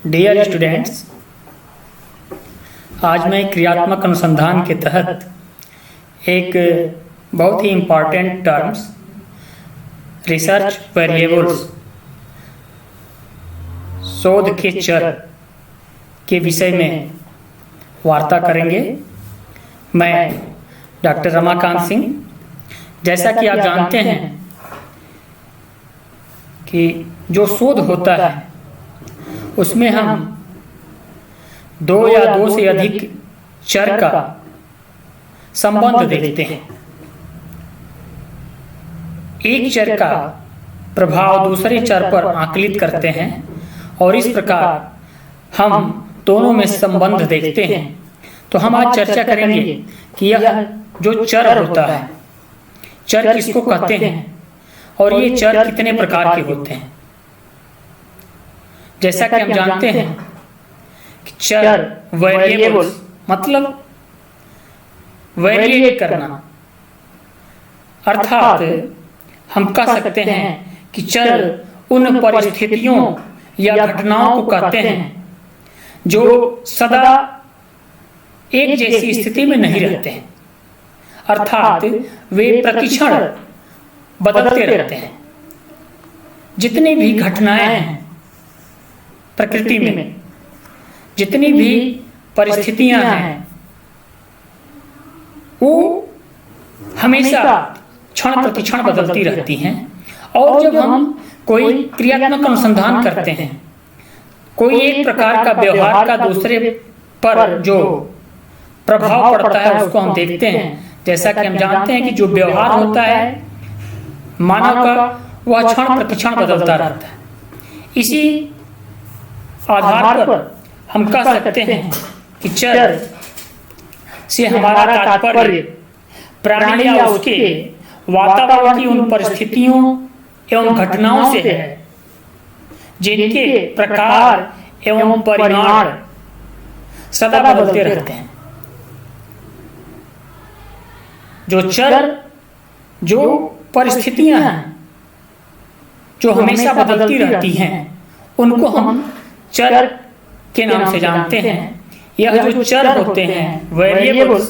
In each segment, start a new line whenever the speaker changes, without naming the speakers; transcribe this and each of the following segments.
Dear students, आज मैं क्रियात्मक अनुसंधान के तहत एक बहुत ही इम्पॉर्टेंट टर्म्स रिसर्च वेरिएबल्स शोध के चर के विषय में वार्ता करेंगे। मैं डॉक्टर रमाकांत सिंह। जैसा कि आप जानते हैं कि जो शोध होता है उसमें हम दो या दो से अधिक चर का संबंध देखते हैं। एक चर का प्रभाव दूसरे चर पर आकलित करते हैं और इस प्रकार हम दोनों में संबंध देखते हैं। तो हम आज चर्चा करेंगे कि यह जो चर होता है, चर किसको कहते हैं और ये चर कितने प्रकार के होते हैं। जैसा कि हम जानते हैं कि चर वेरिएबल्स मतलब वेरिएट करना, अर्थात हम कह सकते हैं कि चर उन परिस्थितियों या घटनाओं को कहते हैं जो सदा एक जैसी स्थिति में नहीं रहते हैं, अर्थात वे प्रतिक्षण बदलते रहते हैं। जितनी भी घटनाएं हैं प्रकृति में, जितनी भी परिस्थितियां हैं, वो हमेशा क्षण प्रतिक्षण बदलती रहती हैं। और जब हम कोई क्रियात्मक अनुसंधान करते हैं, कोई एक प्रकार का व्यवहार का दूसरे पर जो प्रभाव पड़ता है उसको हम देखते हैं। जैसा कि हम जानते हैं कि जो व्यवहार होता है मानव का, वह क्षण प्रतिक्षण बदलता रहता है। इसी आधार पर हम कह सकते हैं कि चर से हमारा तात्पर्य प्राणी या उसके वातावरण की उन परिस्थितियों एवं घटनाओं से है जिनके प्रकार एवं परिमाण सदा बदलते रहते हैं। जो चर, जो परिस्थितियां हैं जो हमेशा बदलती रहती हैं, उनको हम चर के नाम से जानते हैं। यह जो चर होते हैं वेरिएबल्स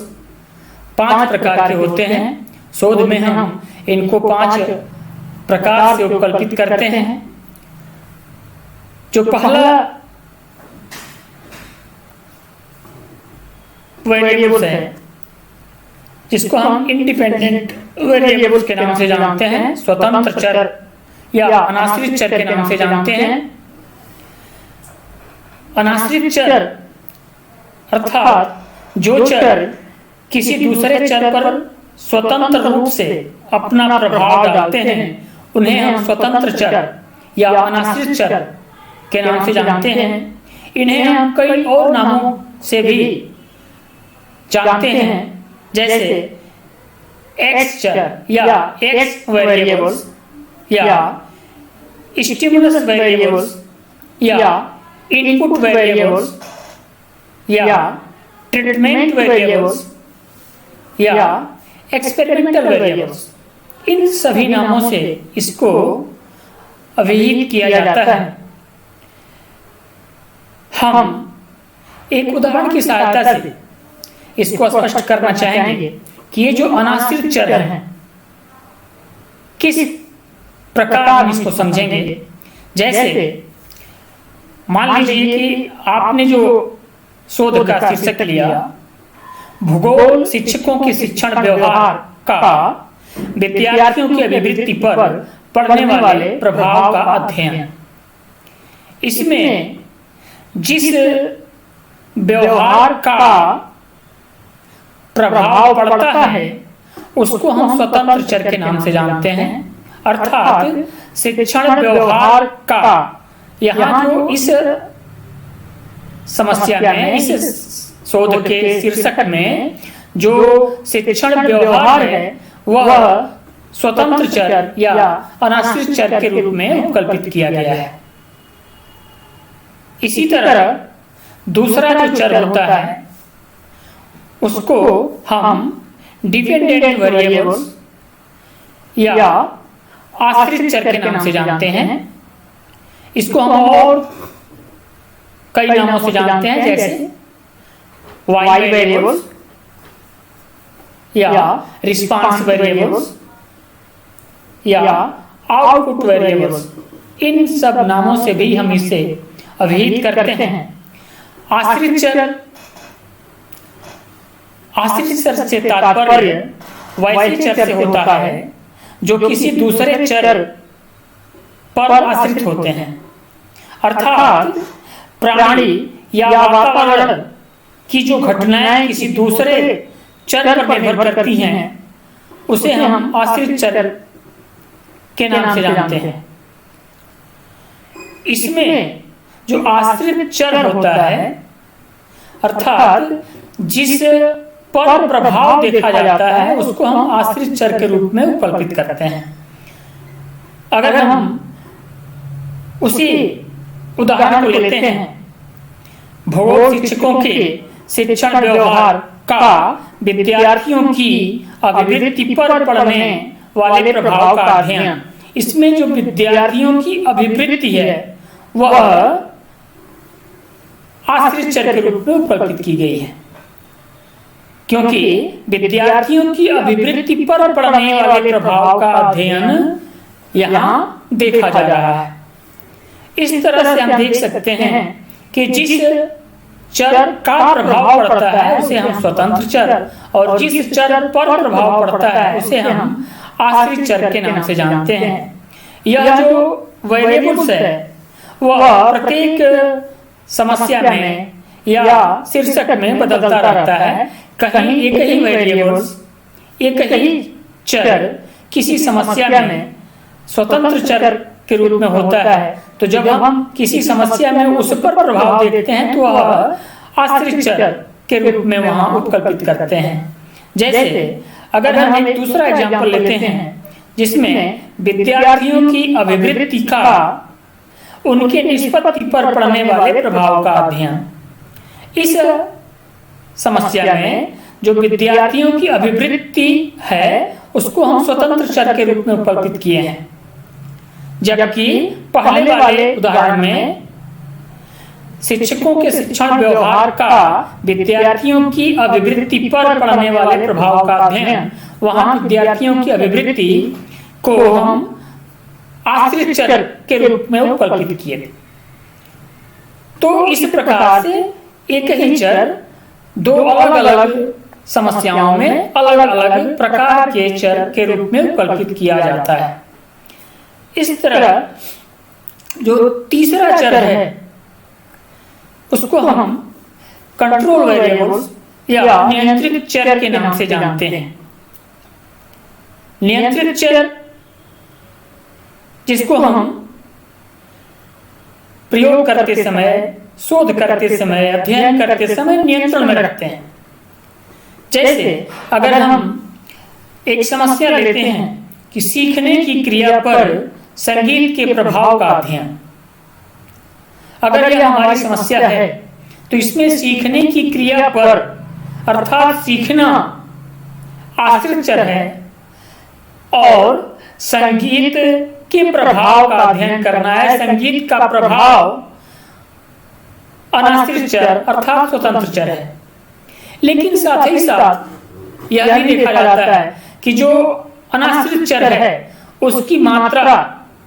5 प्रकार के होते हैं। शोध में हम इनको 5 प्रकार से उपकल्पित करते हैं। जो पहला वेरिएबल्स है जिसको हम इंडिपेंडेंट वेरिएबल्स के नाम से जानते हैं, स्वतंत्र चर या अनाश्रित चर के नाम से जानते हैं। अनाश्रित चर अर्थात जो चर किसी दूसरे चर पर स्वतंत्र रूप से अपना प्रभाव डालते हैं, उन्हें हम स्वतंत्र चर या अनाश्रित चर के नाम से जानते हैं। इन्हें हम कई और नामों से भी जानते हैं, जैसे एक्स चर या एक्स वेरिएबल्स या स्टिमुलस वेरिएबल्स या इनपुट वेरिएबल्स या ट्रीटमेंट वेरिएबल्स या एक्सपेरिमेंटल वेरिएबल्स। इन सभी नामों से इसको अभिहित किया जाता है। हम एक उदाहरण की सहायता से इसको स्पष्ट करना चाहेंगे कि ये जो अनाश्रित चर हैं किस प्रकार हम इसको समझेंगे। जैसे मान लीजिए कि आपने जो शोध का शीर्षक लिया, भूगोल शिक्षकों के शिक्षण व्यवहार का विद्यार्थियों की अभिवृत्ति पर पड़ने वाले प्रभाव का अध्ययन। इसमें जिस व्यवहार का प्रभाव पड़ता है उसको हम स्वतंत्र चर के नाम से जानते हैं, अर्थात शिक्षण व्यवहार का। यहाँ जो इस समस्या में, इस शोध के शीर्षक में जो शिक्षण व्यवहार है वह स्वतंत्र चर या अनाश्रित चर के रूप में उपकल्पित किया गया है। इसी तरह दूसरा जो चर होता है उसको हम डिपेंडेंट वेरिएबल्स या आश्रित चर के नाम से जानते हैं। इसको हम और कई नामों से जानते हैं, जैसे वाइल वेरिएबल्स या रिस्पांस वेरिएबल्स या आउटपुट वेरिएबल्स। इन सब नामों से भी हम इसे अभिहित करते हैं। आश्रित चर से तात्पर्य वैसे चर से होता है जो किसी दूसरे चर पर आश्रित होते हैं, अर्थात प्राणी या वातावरण की जो घटनाएं किसी दूसरे चर पर निर्भर करती हैं उसे हम आश्रित चर के नाम से जानते हैं। इसमें जो आश्रित चर होता है अर्थात जिस पर प्रभाव देखा जाता है उसको हम आश्रित चर के रूप में उपकल्पित करते हैं। अगर हम उसी उदाहरण को लेते हैं, भूगोल शिक्षकों के शिक्षण व्यवहार का विद्यार्थियों की अभिवृत्ति पर पड़ने वाले प्रभाव का अध्ययन। इसमें जो विद्यार्थियों की अभिवृत्ति है वह आश्रित चर के रूप में उपकल्पित की गई है, क्योंकि विद्यार्थियों की अभिवृत्ति पर पड़ने वाले प्रभाव का अध्ययन यहाँ देखा जा रहा है। इस तरह से हम देख सकते हैं कि जिस चर का प्रभाव पड़ता है उसे हम स्वतंत्र चर और जिस चर पर प्रभाव पड़ता है उसे हम आश्रित चर के नाम से जानते हैं। यह जो वेरिएबल्स है वह प्रत्येक समस्या में या शीर्षक में बदलता रहता है। कहीं एक ही वेरिएबल्स, एक ही चर किसी समस्या में स्वतंत्र चर के रूप में होता है, तो जब हम किसी समस्या में उस पर प्रभाव देखते हैं तो वह आश्रित चर के रूप में वहां उपकल्पित करते हैं। जैसे अगर हम एक दूसरा एग्जाम्पल लेते हैं जिसमें विद्यार्थियों की अभिवृत्ति का उनके निष्पत्ति पर पड़ने वाले प्रभाव का अध्ययन। इस समस्या में जो विद्यार्थियों की अभिवृत्ति है उसको हम स्वतंत्र चर के रूप में उपकल्पित किए हैं, जबकि पहले वाले उदाहरण में शिक्षकों के शिक्षण व्यवहार का विद्यार्थियों की अभिवृत्ति पर पड़ने वाले प्रभाव का अध्ययन, वहां विद्यार्थियों की अभिवृत्ति को हम आश्रित चर के रूप में उपकल्पित किए। तो इस प्रकार से एक ही चर दो अलग अलग समस्याओं में अलग अलग प्रकार के चर के रूप में उपकल्पित किया जाता है। इस तरह जो तीसरा चर है उसको हम कंट्रोल वेरिएबल्स या नियंत्रित चर के नाम से जानते हैं। नियंत्रित चर जिसको हम प्रयोग करते समय, शोध करते समय, अध्ययन करते समय नियंत्रण में रखते हैं। जैसे अगर हम एक समस्या लेते हैं कि सीखने की क्रिया पर संगीत के प्रभाव का अध्ययन, अगर यह हमारी समस्या है तो इसमें सीखने की क्रिया पर अर्थात सीखना आश्रित चर है और संगीत के प्रभाव का अध्ययन करना है। संगीत का प्रभाव अनाश्रित चर अर्थात स्वतंत्र चर है। लेकिन साथ ही साथ यह भी देखा जाता है कि जो अनाश्रित चर है उसकी मात्रा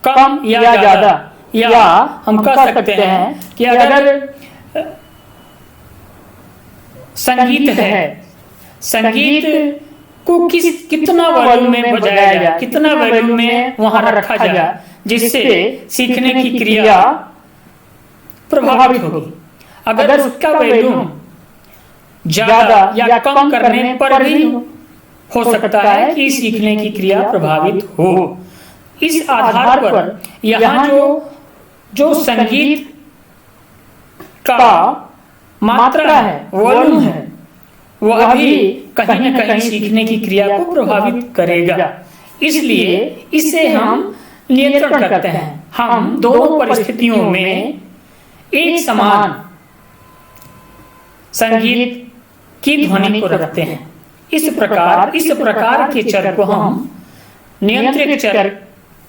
कम या ज्यादा, या हम कह सकते हैं कि अगर संगीत है, संगीत को कितना वॉल्यूम में बजाया जाए, कितना वॉल्यूम में वहां रखा जाए जिससे सीखने की क्रिया प्रभावित होगी। अगर उसका वॉल्यूम ज्यादा या कम करने पर भी हो सकता है कि सीखने की क्रिया प्रभावित हो। इस आधार पर यहाँ जो संगीत का मात्रा है, वॉल्यूम है, वह भी कहीं न कहीं सीखने की क्रिया को प्रभावित करेगा। इसलिए इसे हम नियंत्रण करते हैं। हम दोनों परिस्थितियों में एक समान संगीत की ध्वनि को रखते हैं। इस प्रकार के चर को हम नियंत्रित चर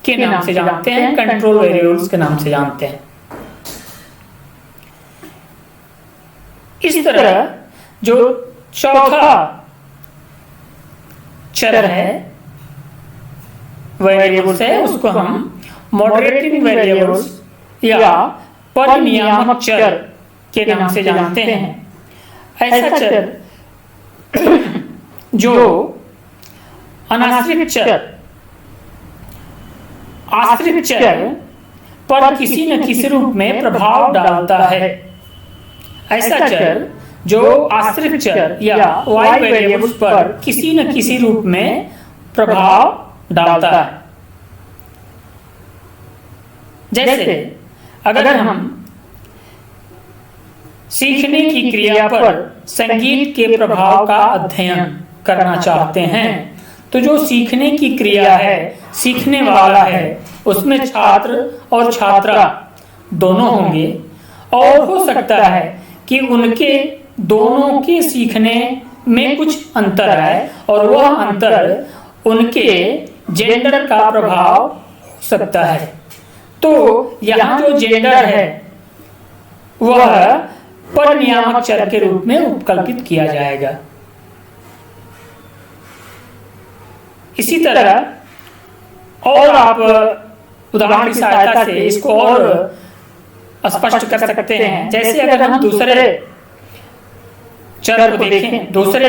के नाम से जानते हैं, कंट्रोल वेरिएबल्स के नाम से जानते हैं। इस तरह जो चौथा चर है, वेरिएबल्स है, उसको हम मॉडरेटिंग वेरिएबल्स या परिनियामक चर के नाम से जानते हैं। ऐसा चर जो अनाश्रित चर आश्रित चर पर किसी न किसी रूप में प्रभाव डालता है। ऐसा चर जो आश्रित चर या वाई वेरिएबल्स पर किसी न किसी रूप में प्रभाव डालता है। जैसे अगर हम सीखने की क्रिया पर संगीत के प्रभाव का अध्ययन करना चाहते हैं, तो जो सीखने की क्रिया है, सीखने वाला है, उसमें छात्र और छात्रा दोनों होंगे, और हो सकता है कि उनके दोनों के सीखने में कुछ अंतर है और वह अंतर उनके जेंडर का प्रभाव हो सकता है। तो यहाँ जो जेंडर है वह परिनियामक चर के रूप में उपकल्पित किया जाएगा। इसी तरह और आप उदाहरण की सहायता से इसको और स्पष्ट कर सकते हैं। जैसे अगर हम दूसरे चर को देखें, दूसरे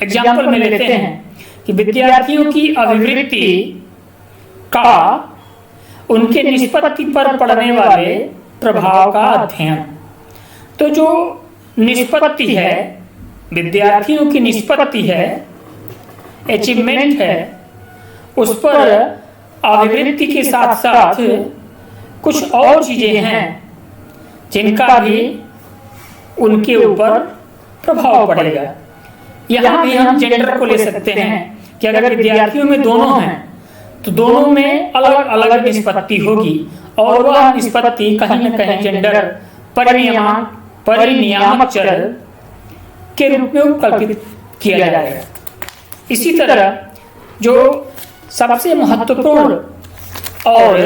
एग्जाम्पल में लेते हैं कि विद्यार्थियों की अभिवृत्ति का उनके निष्पत्ति पर पड़ने वाले प्रभाव का अध्ययन। तो जो निष्पत्ति है, विद्यार्थियों की निष्पत्ति है, अचीवमेंट है, उस पर अभिवृत्ति के साथ साथ कुछ और चीजें हैं जिनका भी उनके ऊपर प्रभाव पड़ेगा। यहाँ भी हम जेंडर को ले सकते हैं कि अगर विद्यार्थियों में दोनों हैं तो दोनों में अलग अलग निष्पत्ति होगी, और वह निष्पत्ति कहीं न कहीं जेंडर परिनियामक चर के रूप में उपकल्पित किया जाएगा। इसी तरह जो सबसे महत्वपूर्ण और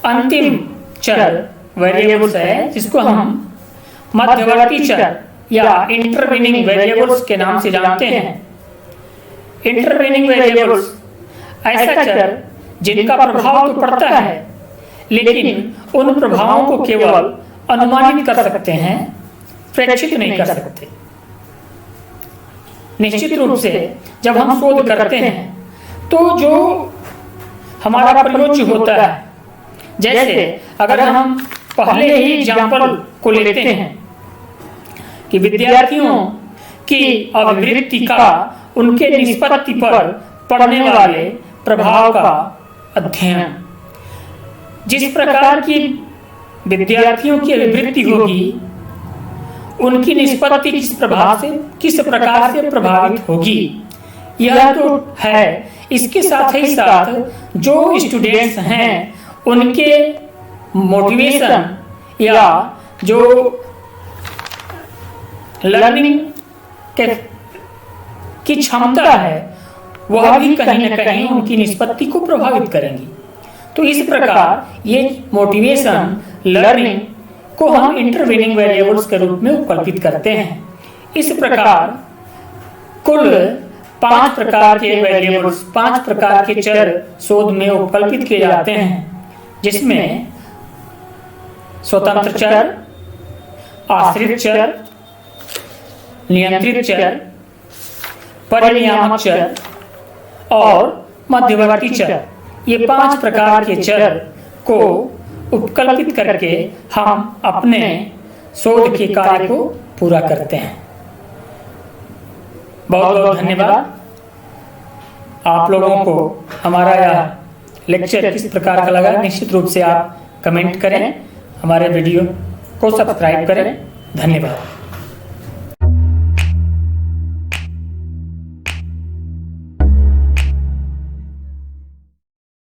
अंतिम चर वेरिएबल्स है, जिसको हम मध्यवर्ती चर या इंटरवीनिंग वेरिएबल्स के नाम से जानते हैं। इंटरवीनिंग वेरिएबल्स ऐसा चर जिनका प्रभाव तो पड़ता है, लेकिन उन प्रभावों को केवल अनुमानित कर सकते हैं, प्रेक्षित नहीं कर सकते। निश्चित रूप से जब हम शोध करते हैं तो जो हमारा प्रयोज्य होता है, जैसे अगर हम पहले ही एग्जाम्पल को लेते हैं कि विद्यार्थियों की अभिवृत्ति का उनके निष्पत्ति पर पड़ने वाले प्रभाव का अध्ययन। जिस प्रकार की विद्यार्थियों की अभिवृत्ति होगी, उनकी निष्पत्ति किस प्रकार से प्रभावित होगी, यह तो है। इसके साथ ही साथ जो स्टूडेंट्स हैं उनके मोटिवेशन या जो लर्निंग की क्षमता है, वह भी कहीं न कहीं उनकी निष्पत्ति को प्रभावित करेंगी। तो इस प्रकार ये मोटिवेशन, लर्निंग को हम इंटरवीनिंग वेरिएबल्स के रूप में उपकल्पित करते हैं। इस प्रकार कुल 5 प्रकार के वेरिएबल्स, 5 प्रकार के चर शोध में उपकल्पित किए जाते हैं, जिसमें स्वतंत्र चर, आश्रित चर, नियंत्रित चर, परिनियामक चर और मध्यवर्ती चर, ये 5 प्रकार के चर को उपकल्पित करके हम अपने शोध के कार्य को पूरा करते हैं। बहुत बहुत धन्यवाद। आप लोगों को हमारा यह लेक्चर किस प्रकार का लगा, निश्चित रूप से आप कमेंट करें, हमारे वीडियो को सब्सक्राइब करें। धन्यवाद।